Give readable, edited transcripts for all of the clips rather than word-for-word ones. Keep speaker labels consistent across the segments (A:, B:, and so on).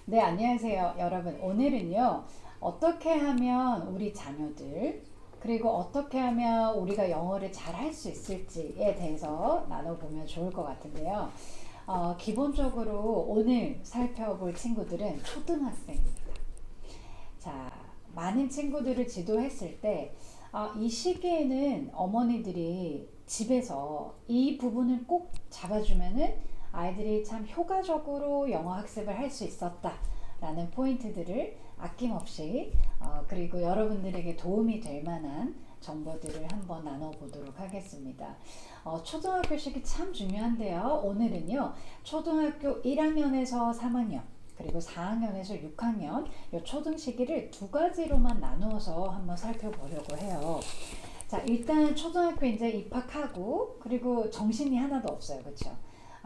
A: 네, 안녕하세요. 여러분, 오늘은요, 어떻게 하면 우리 자녀들, 그리고 어떻게 하면 우리가 영어를 잘 할 수 있을지에 대해서 나눠보면 좋을 것 같은데요. 기본적으로 오늘 살펴볼 친구들은 초등학생입니다. 자, 많은 친구들을 지도했을 때, 이 시기에는 어머니들이 집에서 이 부분을 꼭 잡아주면은 아이들이 참 효과적으로 영어 학습을 할 수 있었다. 라는 포인트들을 아낌없이 그리고 여러분들에게 도움이 될 만한 정보들을 한번 나눠보도록 하겠습니다. 초등학교 시기 참 중요한데요. 오늘은요, 초등학교 1학년에서 3학년, 그리고 4학년에서 6학년 이 초등 시기를 두 가지로만 나누어서 한번 살펴보려고 해요. 자, 일단 초등학교 이제 입학하고 그리고 정신이 하나도 없어요. 그렇죠?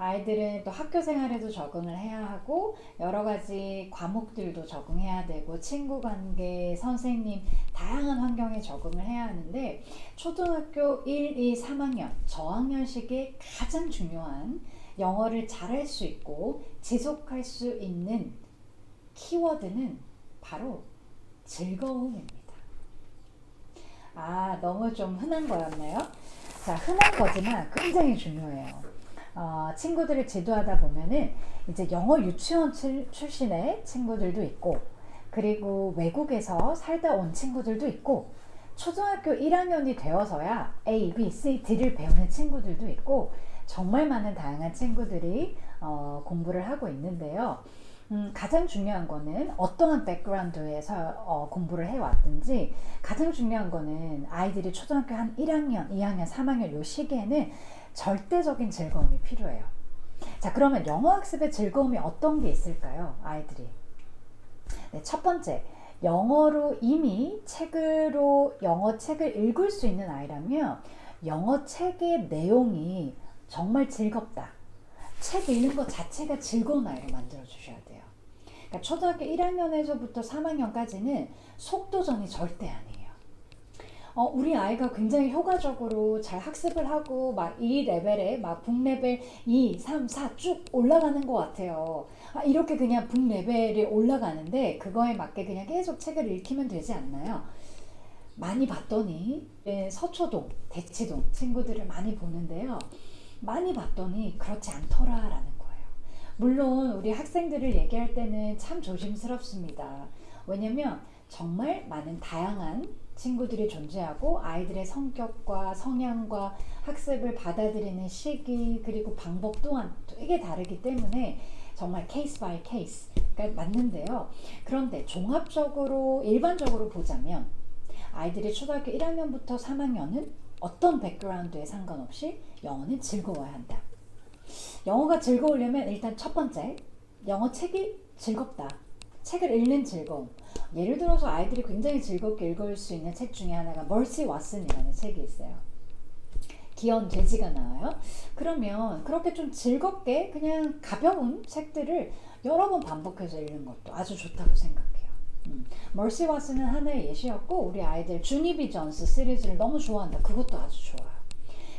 A: 아이들은 또 학교 생활에도 적응을 해야 하고 여러 가지 과목들도 적응해야 되고 친구 관계, 선생님 다양한 환경에 적응을 해야 하는데 초등학교 1, 2, 3학년 저학년 시기에 가장 중요한 영어를 잘할 수 있고 지속할 수 있는 키워드는 바로 즐거움입니다. 너무 좀 흔한 거였나요? 자, 흔한 거지만 굉장히 중요해요. 친구들을 지도하다 보면은 이제 영어 유치원 출신의 친구들도 있고, 그리고 외국에서 살다 온 친구들도 있고, 초등학교 1학년이 되어서야 A, B, C, D를 배우는 친구들도 있고, 정말 많은 다양한 친구들이 공부를 하고 있는데요. 가장 중요한 거는 어떠한 백그라운드에서 공부를 해왔든지 가장 중요한 거는 아이들이 초등학교 한 1학년, 2학년, 3학년 요 시기에는 절대적인 즐거움이 필요해요. 자, 그러면 영어 학습의 즐거움이 어떤 게 있을까요? 아이들이. 네, 첫 번째, 영어로 이미 영어 책을 읽을 수 있는 아이라면 영어 책의 내용이 정말 즐겁다. 책 읽는 것 자체가 즐거운 아이로 만들어 주셔야 돼요. 그러니까 초등학교 1학년에서부터 3학년까지는 속도전이 절대 아니에요. 우리 아이가 굉장히 효과적으로 잘 학습을 하고 막 이 레벨에 막 북레벨 2, 3, 4 쭉 올라가는 것 같아요. 이렇게 그냥 북레벨이 올라가는데 그거에 맞게 그냥 계속 책을 읽히면 되지 않나요? 많이 봤더니 서초동, 대치동 친구들을 많이 보는데요. 많이 봤더니 그렇지 않더라라는 거예요. 물론 우리 학생들을 얘기할 때는 참 조심스럽습니다. 왜냐면 정말 많은 다양한 친구들이 존재하고 아이들의 성격과 성향과 학습을 받아들이는 시기 그리고 방법 또한 되게 다르기 때문에 정말 케이스 바이 케이스가 맞는데요. 그런데 종합적으로 일반적으로 보자면 아이들이 초등학교 1학년부터 3학년은 어떤 백그라운드에 상관없이 영어는 즐거워야 한다. 영어가 즐거우려면 일단 첫 번째, 영어 책이 즐겁다. 책을 읽는 즐거움. 예를 들어서 아이들이 굉장히 즐겁게 읽을 수 있는 책 중에 하나가 멀시 왓슨이라는 책이 있어요. 귀여운 돼지가 나와요. 그러면 그렇게 좀 즐겁게 그냥 가벼운 책들을 여러 번 반복해서 읽는 것도 아주 좋다고 생각해요. 멀시 왓슨은 하나의 예시였고 우리 아이들 주니비 존스 시리즈를 너무 좋아한다. 그것도 아주 좋아요.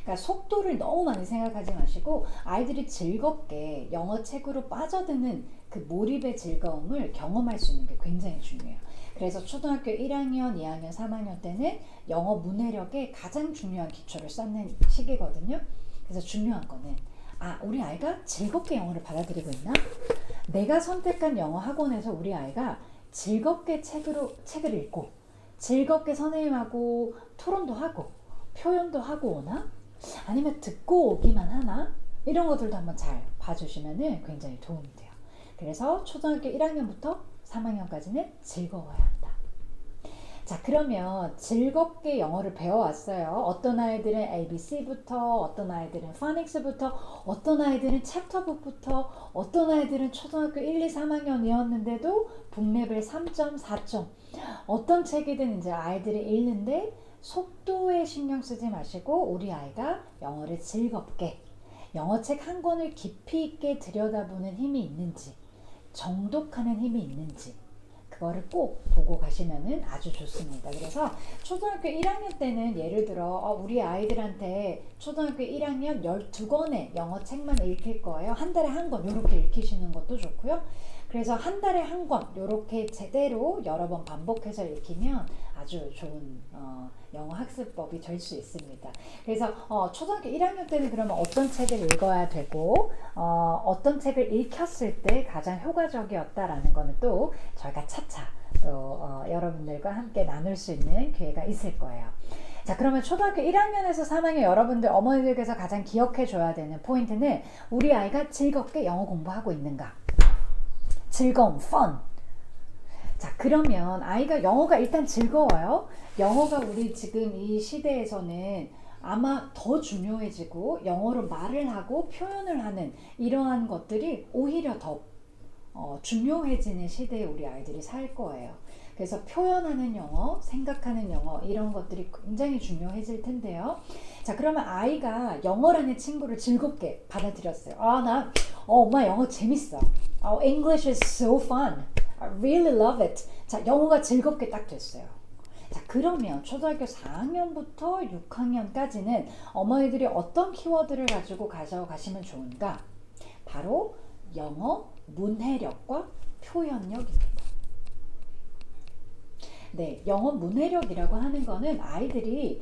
A: 그러니까 속도를 너무 많이 생각하지 마시고 아이들이 즐겁게 영어 책으로 빠져드는 그 몰입의 즐거움을 경험할 수 있는 게 굉장히 중요해요. 그래서 초등학교 1학년, 2학년, 3학년 때는 영어 문해력에 가장 중요한 기초를 쌓는 시기거든요. 그래서 중요한 거는 우리 아이가 즐겁게 영어를 받아들이고 있나? 내가 선택한 영어 학원에서 우리 아이가 즐겁게 책을 읽고 즐겁게 선생님하고 토론도 하고 표현도 하고 오나? 아니면 듣고 오기만 하나? 이런 것들도 한번 잘 봐주시면 굉장히 도움이 돼요. 그래서 초등학교 1학년부터 3학년까지는 즐거워야 한다. 자, 그러면 즐겁게 영어를 배워왔어요. 어떤 아이들은 ABC부터, 어떤 아이들은 파닉스부터, 어떤 아이들은 챕터북부터, 어떤 아이들은 초등학교 1, 2, 3학년이었는데도 북레벨 3점, 4점. 어떤 책이든 이제 아이들이 읽는데 속도에 신경 쓰지 마시고 우리 아이가 영어를 즐겁게 영어 책 한 권을 깊이 있게 들여다보는 힘이 있는지 정독하는 힘이 있는지 그거를 꼭 보고 가시면 아주 좋습니다. 그래서 초등학교 1학년 때는 예를 들어 우리 아이들한테 초등학교 1학년 12권의 영어 책만 읽힐 거예요. 한 달에 한 권 이렇게 읽히시는 것도 좋고요. 그래서 한 달에 한 권 이렇게 제대로 여러 번 반복해서 읽히면 아주 좋은 영어 학습법이 될 수 있습니다. 그래서 초등학교 1학년 때는 그러면 어떤 책을 읽어야 되고 어떤 책을 읽혔을 때 가장 효과적이었다라는 거는 또 저희가 차차 또 여러분들과 함께 나눌 수 있는 기회가 있을 거예요. 자, 그러면 초등학교 1학년에서 3학년 여러분들 어머니들께서 가장 기억해 줘야 되는 포인트는 우리 아이가 즐겁게 영어 공부하고 있는가? 즐거움, fun. 자, 그러면 아이가 영어가 일단 즐거워요. 영어가 우리 지금 이 시대에서는 아마 더 중요해지고 영어로 말을 하고 표현을 하는 이러한 것들이 오히려 더 중요해지는 시대에 우리 아이들이 살 거예요. 그래서 표현하는 영어, 생각하는 영어 이런 것들이 굉장히 중요해질 텐데요. 자, 그러면 아이가 영어라는 친구를 즐겁게 받아들였어요. 엄마 영어 재밌어. English is so fun. I really love it. 자, 영어가 즐겁게 딱 됐어요. 자, 그러면 초등학교 4학년부터 6학년까지는 어머니들이 어떤 키워드를 가지고 가져가시면 좋은가? 바로 영어 문해력과 표현력입니다. 네, 영어 문해력이라고 하는 거는 아이들이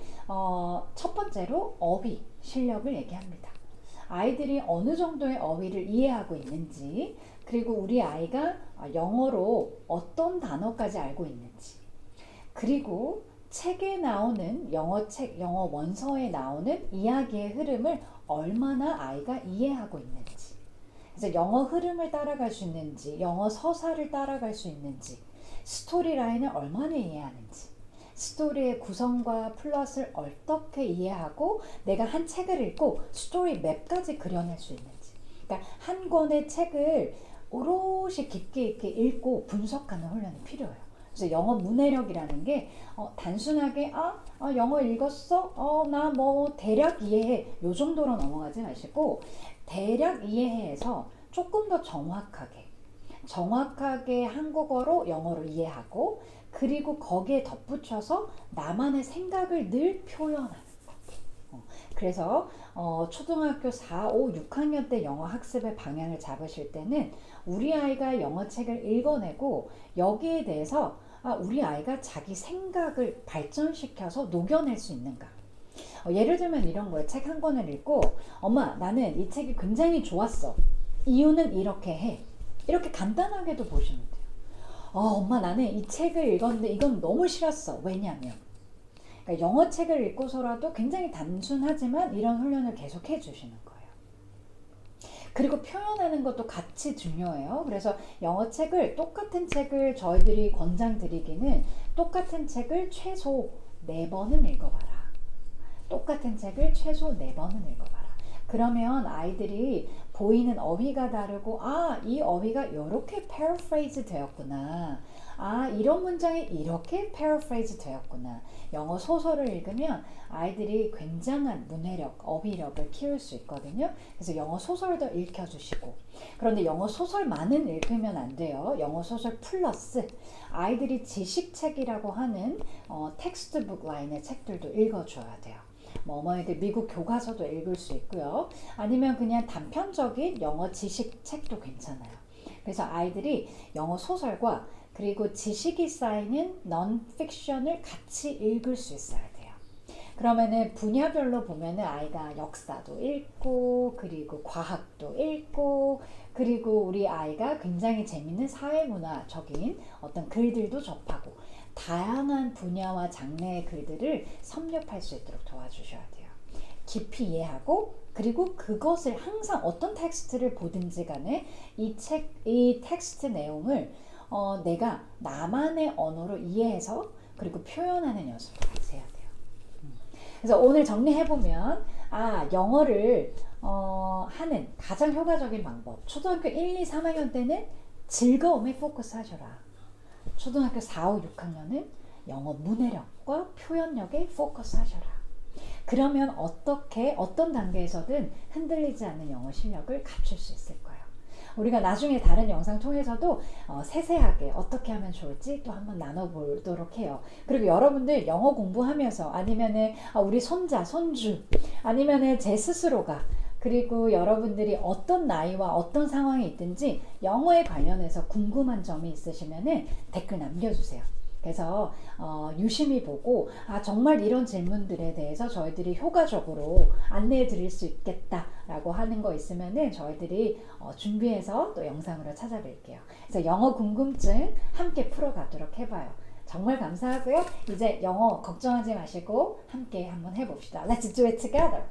A: 첫 번째로 어휘 실력을 얘기합니다. 아이들이 어느 정도의 어휘를 이해하고 있는지, 그리고 우리 아이가 영어로 어떤 단어까지 알고 있는지, 그리고 책에 나오는 영어 원서에 나오는 이야기의 흐름을 얼마나 아이가 이해하고 있는지, 그래서 영어 흐름을 따라갈 수 있는지, 영어 서사를 따라갈 수 있는지, 스토리 라인을 얼마나 이해하는지, 스토리의 구성과 플롯을 어떻게 이해하고 내가 한 책을 읽고 스토리 맵까지 그려낼 수 있는지, 그러니까 한 권의 책을 오롯이 깊게 있게 읽고 분석하는 훈련이 필요해요. 그래서 영어 문해력이라는 게 단순하게 영어 읽었어? 나 뭐 대략 이해해. 요 정도로 넘어가지 마시고 대략 이해해서 조금 더 정확하게 한국어로 영어로 이해하고, 그리고 거기에 덧붙여서 나만의 생각을 늘 표현하는 거. 그래서 초등학교 4, 5, 6학년 때 영어 학습의 방향을 잡으실 때는 우리 아이가 영어책을 읽어내고 여기에 대해서 우리 아이가 자기 생각을 발전시켜서 녹여낼 수 있는가. 예를 들면 이런 거예요. 책 한 권을 읽고 엄마 나는 이 책이 굉장히 좋았어. 이유는 이렇게 해. 이렇게 간단하게도 보시면 돼요. 엄마 나는 이 책을 읽었는데 이건 너무 싫었어. 왜냐면 그러니까 영어 책을 읽고서라도 굉장히 단순하지만 이런 훈련을 계속 해주시는 거예요. 그리고 표현하는 것도 같이 중요해요. 그래서 영어 책을 똑같은 책을 저희들이 권장드리기는 똑같은 책을 최소 4번은 읽어봐라. 똑같은 책을 최소 4번은 읽어봐라. 그러면 아이들이 보이는 어휘가 다르고 이 어휘가 이렇게 paraphrase 되었구나. 이런 문장이 이렇게 paraphrase 되었구나. 영어 소설을 읽으면 아이들이 굉장한 문해력, 어휘력을 키울 수 있거든요. 그래서 영어 소설도 읽혀주시고, 그런데 영어 소설만은 읽으면 안 돼요. 영어 소설 플러스 아이들이 지식책이라고 하는 텍스트북 라인의 책들도 읽어줘야 돼요. 어머니들 미국 교과서도 읽을 수 있고요. 아니면 그냥 단편적인 영어 지식 책도 괜찮아요. 그래서 아이들이 영어 소설과 그리고 지식이 쌓이는 non-fiction을 같이 읽을 수 있어야 돼요. 그러면은 분야별로 보면은 아이가 역사도 읽고, 그리고 과학도 읽고, 그리고 우리 아이가 굉장히 재밌는 사회문화적인 어떤 글들도 접하고, 다양한 분야와 장르의 글들을 섭렵할 수 있도록 도와주셔야 돼요. 깊이 이해하고, 그리고 그것을 항상 어떤 텍스트를 보든지 간에 이 텍스트 내용을 내가 나만의 언어로 이해해서 그리고 표현하는 연습을 같이 해야 돼요. 그래서 오늘 정리해보면 영어를 하는 가장 효과적인 방법, 초등학교 1, 2, 3학년 때는 즐거움에 포커스 하셔라. 초등학교 4, 5, 6학년은 영어 문해력과 표현력에 포커스 하셔라. 그러면 어떤 단계에서든 흔들리지 않는 영어 실력을 갖출 수 있을 거예요. 우리가 나중에 다른 영상 통해서도 세세하게 어떻게 하면 좋을지 또 한번 나눠보도록 해요. 그리고 여러분들 영어 공부하면서 아니면은 우리 손자, 손주, 아니면은 제 스스로가 그리고 여러분들이 어떤 나이와 어떤 상황에 있든지 영어에 관련해서 궁금한 점이 있으시면은 댓글 남겨주세요. 그래서 유심히 보고 정말 이런 질문들에 대해서 저희들이 효과적으로 안내해 드릴 수 있겠다라고 하는 거 있으면은 저희들이 준비해서 또 영상으로 찾아뵐게요. 그래서 영어 궁금증 함께 풀어가도록 해봐요. 정말 감사하고요. 이제 영어 걱정하지 마시고 함께 한번 해봅시다. Let's do it together.